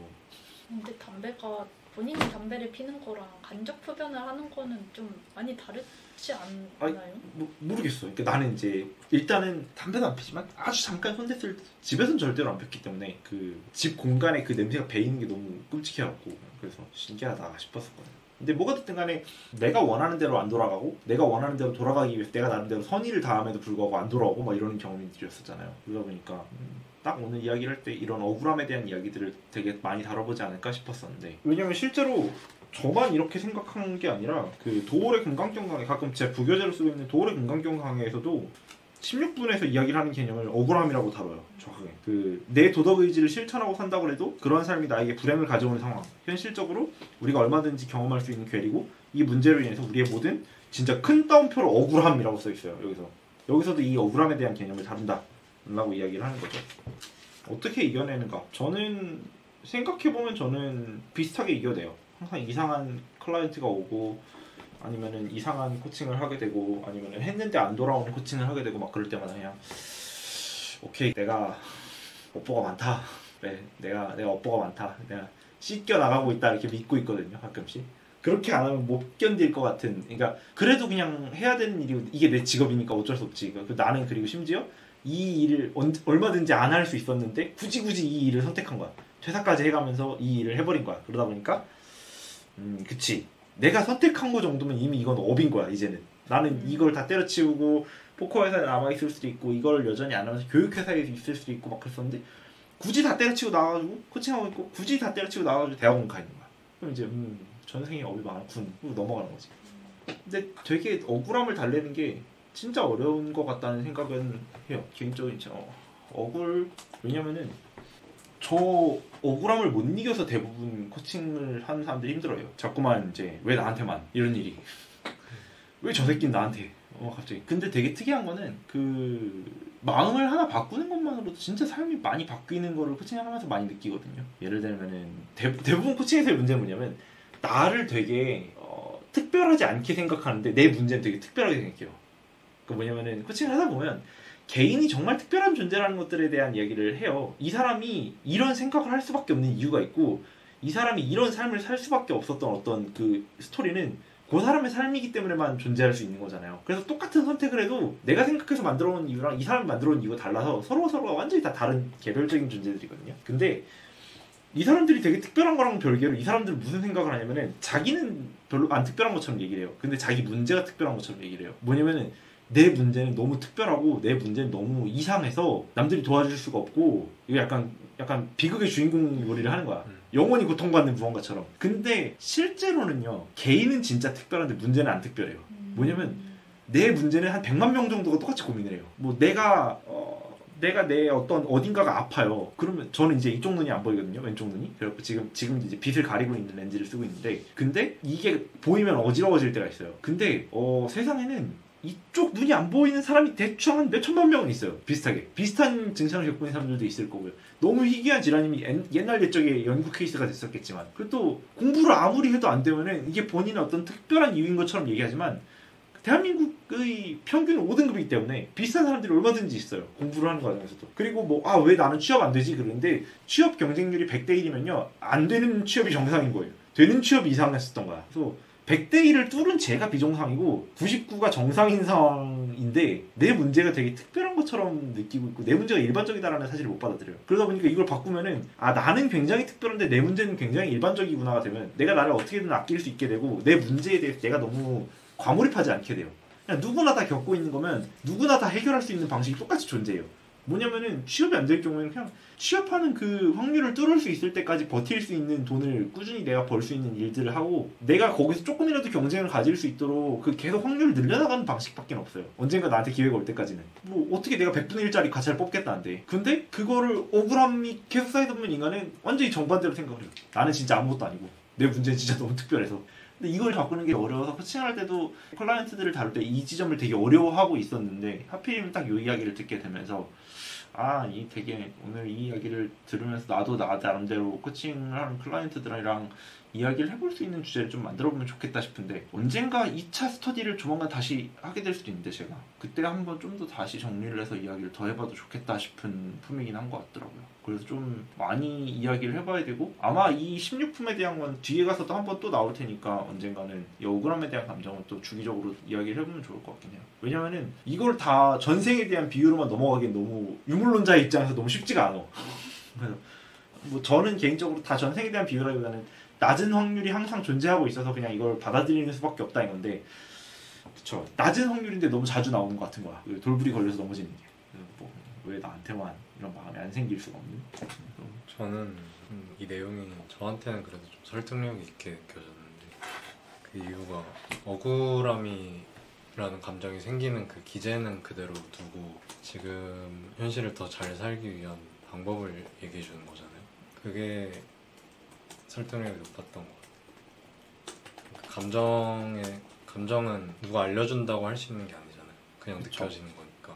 근데 담배가 본인이 담배를 피는 거랑 간접 흡연을 하는 거는 좀 많이 다르지 않나요? 모르겠어. 그러니까 나는 이제 일단은 담배도 안 피지만 아주 잠깐 손댔을 때 집에서는 절대로 안 폈기 때문에 그 집 공간에 그 냄새가 배이는 게 너무 끔찍해갖고 그래서 신기하다 싶었었거든요. 근데 뭐가 됐든 간에 내가 원하는 대로 안 돌아가고 내가 원하는 대로 돌아가기 위해서 내가 나름대로 선의를 다함에도 불구하고 안 돌아오고 막 이런 경험들이었었잖아요. 그러다 보니까 딱 오늘 이야기를 할 때 이런 억울함에 대한 이야기들을 되게 많이 다뤄보지 않을까 싶었었는데 왜냐면 실제로 저만 이렇게 생각한 게 아니라 그 도올의 금강경 강의 가끔 제 부교재로 쓰고 있는 도올의 금강경 강의에서도 16분에서 이야기를 하는 개념을 억울함이라고 다뤄요. 정확하게. 내 도덕 의지를 실천하고 산다고 해도 그러한 삶이 나에게 불행을 가져오는 상황. 현실적으로 우리가 얼마든지 경험할 수 있는 괴리고 이 문제로 인해서 우리의 모든 진짜 큰 따옴표로 억울함이라고 써 있어요. 여기서도 이 억울함에 대한 개념을 다룬다라고 이야기를 하는 거죠. 어떻게 이겨내는가? 저는 생각해보면 저는 비슷하게 이겨내요. 항상 이상한 클라이언트가 오고 아니면은 이상한 코칭을 하게 되고 아니면은 했는데 안 돌아오는 코칭을 하게 되고 막 그럴 때마다 그냥 오케이 내가 업보가 많다. 네, 내가 업보가 많다. 내가 씻겨 나가고 있다 이렇게 믿고 있거든요. 가끔씩. 그렇게 안 하면 못 견딜 것 같은. 그러니까 그래도 그냥 해야 되는 일이 이게 내 직업이니까 어쩔 수 없지. 나는 그리고 심지어 이 일을 얼마든지 안 할 수 있었는데 굳이 이 일을 선택한 거야. 퇴사까지 해가면서 이 일을 해버린 거야. 그러다 보니까 그치. 내가 선택한 거 정도면 이미 이건 업인 거야. 이제는 나는 이걸 다 때려치우고 포커회사에 남아있을 수도 있고 이걸 여전히 안 하면서 교육회사에 있을 수도 있고 막 그랬었는데 굳이 다 때려치우고 나와가지고 코칭하고 있고 굳이 다 때려치우고 나와가지고 대학원 가 있는 거야. 그럼 이제 전생에 업이 많군 하고 넘어가는 거지. 근데 되게 억울함을 달래는 게 진짜 어려운 것 같다는 생각은 해요. 개인적인 왜냐면은 저 억울함을 못 이겨서 대부분 코칭을 하는 사람들이 힘들어요. 자꾸만 이제 왜 나한테만 이런 일이 왜 저 새끼는 나한테 갑자기. 근데 되게 특이한 거는 그 마음을 하나 바꾸는 것만으로도 진짜 삶이 많이 바뀌는 거를 코칭하면서 많이 느끼거든요. 예를 들면은 대부분 코칭에서의 문제는 뭐냐면 나를 되게 특별하지 않게 생각하는데 내 문제는 되게 특별하게 생각해요. 그 뭐냐면은 코칭을 하다 보면 개인이 정말 특별한 존재라는 것들에 대한 이야기를 해요. 이 사람이 이런 생각을 할 수밖에 없는 이유가 있고 이 사람이 이런 삶을 살 수밖에 없었던 어떤 그 스토리는 그 사람의 삶이기 때문에만 존재할 수 있는 거잖아요. 그래서 똑같은 선택을 해도 내가 생각해서 만들어 놓은 이유랑 이 사람이 만들어 놓은 이유가 달라서 서로가 완전히 다 다른 개별적인 존재들이거든요. 근데 이 사람들이 되게 특별한 거랑 별개로 이 사람들은 무슨 생각을 하냐면은 자기는 별로 안 특별한 것처럼 얘기를 해요. 근데 자기 문제가 특별한 것처럼 얘기를 해요. 뭐냐면은 내 문제는 너무 특별하고 내 문제는 너무 이상해서 남들이 도와줄 수가 없고 이거 약간 비극의 주인공 놀이를 하는 거야. 영원히 고통받는 무언가처럼. 근데 실제로는요. 개인은 진짜 특별한데 문제는 안 특별해요. 뭐냐면 내 문제는 한 100만 명 정도가 똑같이 고민을 해요. 뭐 내가 내 어떤 어딘가가 아파요. 그러면 저는 이제 이쪽 눈이 안 보이거든요. 왼쪽 눈이. 그래서 지금 이제 빛을 가리고 있는 렌즈를 쓰고 있는데 근데 이게 보이면 어지러워질 때가 있어요. 근데 세상에는 이쪽 눈이 안 보이는 사람이 대충 한 몇천만 명은 있어요. 비슷한 증상을 겪고 있는 사람들도 있을 거고요. 너무 희귀한 질환이 옛날 옛적에 연구 케이스가 됐었겠지만 그래도 공부를 아무리 해도 안 되면은 이게 본인의 어떤 특별한 이유인 것처럼 얘기하지만 대한민국의 평균은 5등급이기 때문에 비슷한 사람들이 얼마든지 있어요. 공부를 하는 과정에서도. 그리고 뭐 왜 나는 취업 안 되지? 그러는데 취업 경쟁률이 100대 1이면요. 안 되는 취업이 정상인 거예요. 되는 취업 이상했었던 거야. 그래서 100대 1을 뚫은 제가 비정상이고 99가 정상인 상황인데 내 문제가 되게 특별한 것처럼 느끼고 있고 내 문제가 일반적이다라는 사실을 못 받아들여요. 그러다 보니까 이걸 바꾸면은 나는 굉장히 특별한데 내 문제는 굉장히 일반적이구나가 되면 내가 나를 어떻게든 아낄 수 있게 되고 내 문제에 대해서 내가 너무 과몰입하지 않게 돼요. 그냥 누구나 다 겪고 있는 거면 누구나 다 해결할 수 있는 방식이 똑같이 존재해요. 뭐냐면은 취업이 안 될 경우에는 그냥 취업하는 그 확률을 뚫을 수 있을 때까지 버틸 수 있는 돈을 꾸준히 내가 벌 수 있는 일들을 하고 내가 거기서 조금이라도 경쟁을 가질 수 있도록 그 계속 확률을 늘려나가는 방식밖에 없어요. 언젠가 나한테 기회가 올 때까지는. 뭐 어떻게 내가 100분의 1짜리 가차를 뽑겠다는데. 근데 그거를 억울함이 계속 쌓이다 보면 인간은 완전히 정반대로 생각을 해요. 나는 진짜 아무것도 아니고 내 문제는 진짜 너무 특별해서. 근데 이걸 바꾸는 게 어려워서 코칭을 할 때도 클라이언트들을 다룰 때 이 지점을 되게 어려워하고 있었는데 하필이면 딱 이 이야기를 듣게 되면서 이 되게 오늘 이 이야기를 들으면서 나도 나 나름대로 코칭을 하는 클라이언트들이랑 이야기를 해볼 수 있는 주제를 좀 만들어보면 좋겠다 싶은데 언젠가 2차 스터디를 조만간 다시 하게 될 수도 있는데 제가 그때 한번 좀 더 다시 정리를 해서 이야기를 더 해봐도 좋겠다 싶은 품이긴 한 것 같더라고요. 그래서 좀 많이 이야기를 해봐야 되고 아마 이 16품에 대한 건 뒤에 가서도 한번 또 나올 테니까 언젠가는 이 억울함에 대한 감정은 또 주기적으로 이야기를 해보면 좋을 것 같긴 해요. 왜냐면은 이걸 다 전생에 대한 비유로만 넘어가기엔 너무 유물론자의 입장에서 너무 쉽지가 않아. 그래서 뭐 저는 개인적으로 다 전생에 대한 비유라기보다는 낮은 확률이 항상 존재하고 있어서 그냥 이걸 받아들이는 수밖에 없다 이건데 그쵸. 낮은 확률인데 너무 자주 나오는 것 같은 거야. 돌부리 걸려서 넘어지는 게. 왜 나한테만 이런 마음이 안 생길 수가 없는? 저는 이 내용이 저한테는 그래도 좀 설득력 있게 느껴졌는데 그 이유가 억울함이라는 감정이 생기는 그 기제는 그대로 두고 지금 현실을 더 잘 살기 위한 방법을 얘기해 주는 거잖아요. 그게 설득력이 높았던 것 같아요. 감정은 누가 알려준다고 할 수 있는 게 아니잖아요. 그냥 그쵸. 느껴지는 거니까.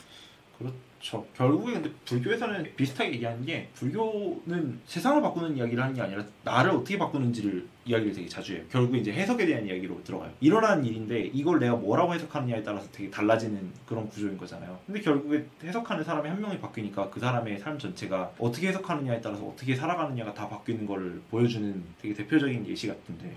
그렇죠. 결국에 근데 불교에서는 비슷하게 얘기하는 게 불교는 세상을 바꾸는 이야기를 하는 게 아니라 나를 어떻게 바꾸는지를 이야기를 되게 자주 해요. 결국에 이제 해석에 대한 이야기로 들어가요. 일어나는 일인데 이걸 내가 뭐라고 해석하느냐에 따라서 되게 달라지는 그런 구조인 거잖아요. 근데 결국에 해석하는 사람이 한 명이 바뀌니까 그 사람의 삶 전체가 어떻게 해석하느냐에 따라서 어떻게 살아가느냐가 다 바뀌는 거를 보여주는 되게 대표적인 예시 같은데.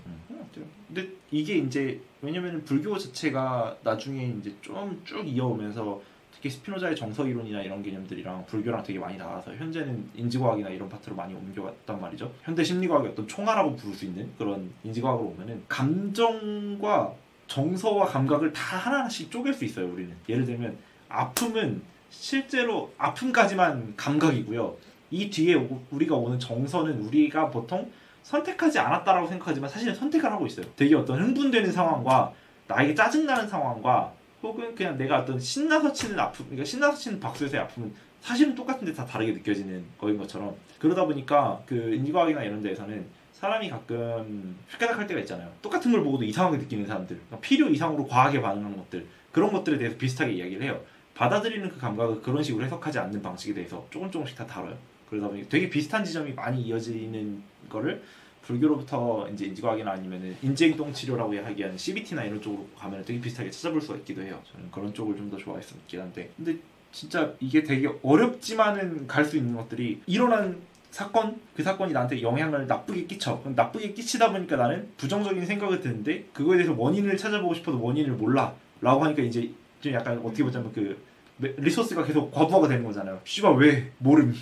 근데 이게 이제 왜냐면 불교 자체가 나중에 이제 좀 쭉 이어오면서 특히 스피노자의 정서 이론이나 이런 개념들이랑 불교랑 되게 많이 나와서 현재는 인지과학이나 이런 파트로 많이 옮겨갔단 말이죠. 현대 심리과학의 어떤 총알하고 부를 수 있는 그런 인지과학으로 오면은 감정과 정서와 감각을 다 하나하나씩 쪼갤 수 있어요. 우리는 예를 들면 아픔은 실제로 아픔까지만 감각이고요. 이 뒤에 우리가 오는 정서는 우리가 보통 선택하지 않았다라고 생각하지만 사실은 선택을 하고 있어요. 되게 어떤 흥분되는 상황과 나에게 짜증나는 상황과 혹은 그냥 내가 어떤 신나서 치는 아픔, 그러니까 신나서 치는 박수에서의 아픔은 사실은 똑같은데 다 다르게 느껴지는 거인 것처럼 그러다 보니까 그 인지과학이나 이런 데에서는 사람이 가끔 휘가닥할 때가 있잖아요. 똑같은 걸 보고도 이상하게 느끼는 사람들, 그러니까 필요 이상으로 과하게 반응하는 것들 그런 것들에 대해서 비슷하게 이야기를 해요. 받아들이는 그 감각을 그런 식으로 해석하지 않는 방식에 대해서 조금씩 다 다뤄요. 그러다 보니 되게 비슷한 지점이 많이 이어지는 거를 불교로부터 이제 인지과학이나 아니면은 인지행동 치료라고 하기에는 CBT나 이런 쪽으로 가면 되게 비슷하게 찾아볼 수가 있기도 해요. 저는 그런 쪽을 좀 더 좋아했었긴 한데, 근데 진짜 이게 되게 어렵지만은 갈 수 있는 것들이 일어난 사건, 그 사건이 나한테 영향을 나쁘게 끼쳐. 그럼 나쁘게 끼치다 보니까 나는 부정적인 생각이 드는데 그거에 대해서 원인을 찾아보고 싶어도 원인을 몰라. 라고 하니까 이제 좀 약간 어떻게 보자면 그 리소스가 계속 과부하가 되는 거잖아요. 씨발 왜 모름.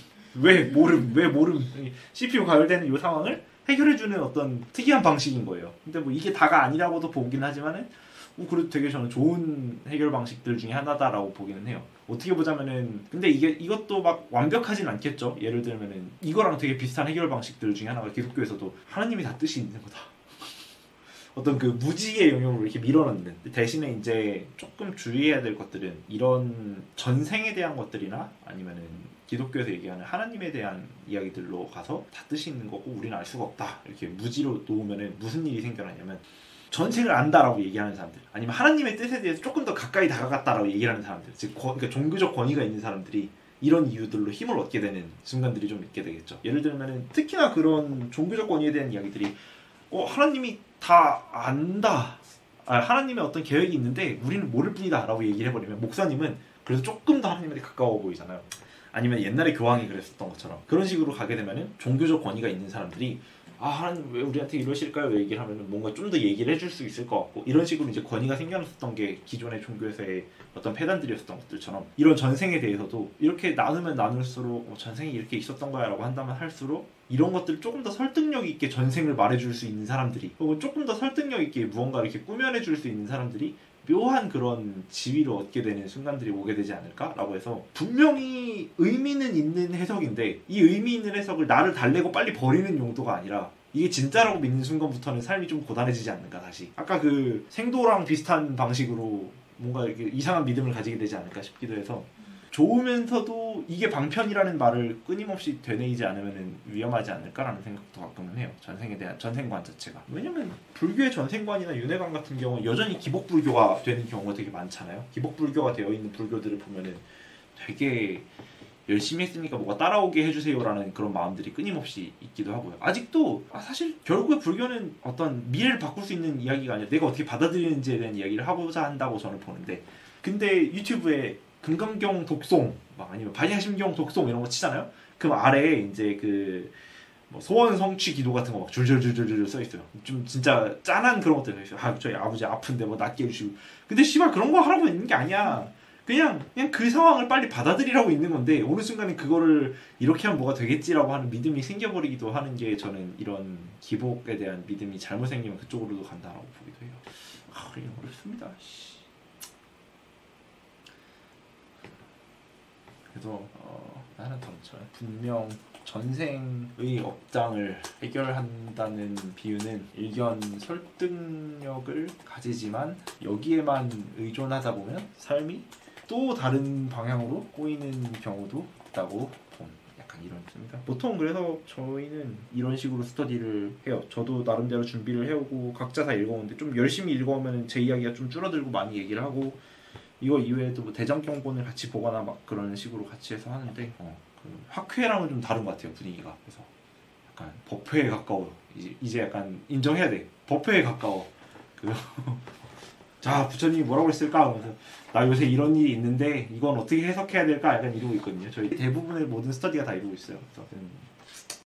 CPU 가열되는 이 상황을 해결해주는 어떤 특이한 방식인 거예요. 근데 뭐 이게 다가 아니라고도 보긴 하지만은 그래도 되게 저는 좋은 해결 방식들 중에 하나다라고 보기는 해요. 어떻게 보자면은 근데 이것도 막 완벽하진 않겠죠. 예를 들면은 이거랑 되게 비슷한 해결 방식들 중에 하나가 기독교에서도 하나님이 다 뜻이 있는 거다. 어떤 그 무지의 영역으로 이렇게 밀어넣는 대신에 이제 조금 주의해야 될 것들은 이런 전생에 대한 것들이나 아니면은 기독교에서 얘기하는 하나님에 대한 이야기들로 가서 다 뜻이 있는 거고 우리는 알 수가 없다 이렇게 무지로 놓으면은 무슨 일이 생겨나냐면 전생을 안다라고 얘기하는 사람들 아니면 하나님의 뜻에 대해서 조금 더 가까이 다가갔다라고 얘기를 하는 사람들 즉 그러니까 종교적 권위가 있는 사람들이 이런 이유들로 힘을 얻게 되는 순간들이 좀 있게 되겠죠. 예를 들면은 특히나 그런 종교적 권위에 대한 이야기들이 하나님이 다 안다 하나님의 어떤 계획이 있는데 우리는 모를 뿐이다라고 얘기를 해버리면 목사님은 그래서 조금 더 하나님한테 가까워 보이잖아요. 아니면 옛날에 교황이 그랬었던 것처럼 그런 식으로 가게 되면은 종교적 권위가 있는 사람들이 하나님 왜 우리한테 이러실까요? 얘기를 하면은 뭔가 좀 더 얘기를 해줄 수 있을 것 같고 이런 식으로 이제 권위가 생겨났었던 게 기존의 종교에서의 어떤 폐단들이었던 것들처럼 이런 전생에 대해서도 이렇게 나누면 나눌수록 전생이 이렇게 있었던 거야라고 한다면 할수록 이런 것들을 조금 더 설득력 있게 전생을 말해줄 수 있는 사람들이 혹은 조금 더 설득력 있게 무언가 이렇게 꾸며내줄 수 있는 사람들이 묘한 그런 지위를 얻게 되는 순간들이 오게 되지 않을까라고 해서 분명히 의미는 있는 해석인데 이 의미 있는 해석을 나를 달래고 빨리 버리는 용도가 아니라 이게 진짜라고 믿는 순간부터는 삶이 좀 고단해지지 않는가 다시 아까 그 생도랑 비슷한 방식으로 뭔가 이렇게 이상한 믿음을 가지게 되지 않을까 싶기도 해서 좋으면서도 이게 방편이라는 말을 끊임없이 되뇌이지 않으면 위험하지 않을까라는 생각도 가끔은 해요. 전생에 대한 전생관 자체가. 왜냐면 불교의 전생관이나 윤회관 같은 경우는 여전히 기복불교가 되는 경우가 되게 많잖아요. 기복불교가 되어 있는 불교들을 보면은 되게 열심히 했으니까 뭐가 따라오게 해주세요라는 그런 마음들이 끊임없이 있기도 하고요. 아직도 사실 결국에 불교는 어떤 미래를 바꿀 수 있는 이야기가 아니라 내가 어떻게 받아들이는지에 대한 이야기를 하고자 한다고 저는 보는데 근데 유튜브에 금강경 독송 막 아니면 반야심경 독송 이런 거 치잖아요. 그럼 아래에 이제 그 뭐 소원 성취 기도 같은 거 막 줄줄줄줄줄 써 있어요. 좀 진짜 짠한 그런 것들 써 있어요. 저희 아버지 아픈데 뭐 낫게 해주시고. 근데 씨발 그런 거 하라고 있는 게 아니야. 그냥 그 상황을 빨리 받아들이라고 있는 건데 어느 순간에 그거를 이렇게 하면 뭐가 되겠지라고 하는 믿음이 생겨버리기도 하는 게 저는 이런 기복에 대한 믿음이 잘못 생기면 그쪽으로도 간다라고 보기도 해요. 그래 어렵습니다. 그래서 나는 분명 전생의 업장을 해결한다는 비유는 일견 설득력을 가지지만 여기에만 의존하다 보면 삶이 또 다른 방향으로 꼬이는 경우도 있다고 본 약간 이런 뜻입니다. 보통 그래서 저희는 이런 식으로 스터디를 해요. 저도 나름대로 준비를 해오고 각자 다 읽어오는데 좀 열심히 읽어오면 제 이야기가 좀 줄어들고 많이 얘기를 하고 이거 이외에도 뭐 대장경본을 같이 보거나 막 그런 식으로 같이 해서 하는데 그 학회랑은 좀 다른 것 같아요 분위기가. 그래서 약간 법회에 가까워요. 이제 약간 인정해야 돼. 법회에 가까워. 자 부처님이 뭐라고 했을까 하면서 나 요새 이런 일이 있는데 이건 어떻게 해석해야 될까 약간 이러고 있거든요. 저희 대부분의 모든 스터디가 다 이러고 있어요. 그래서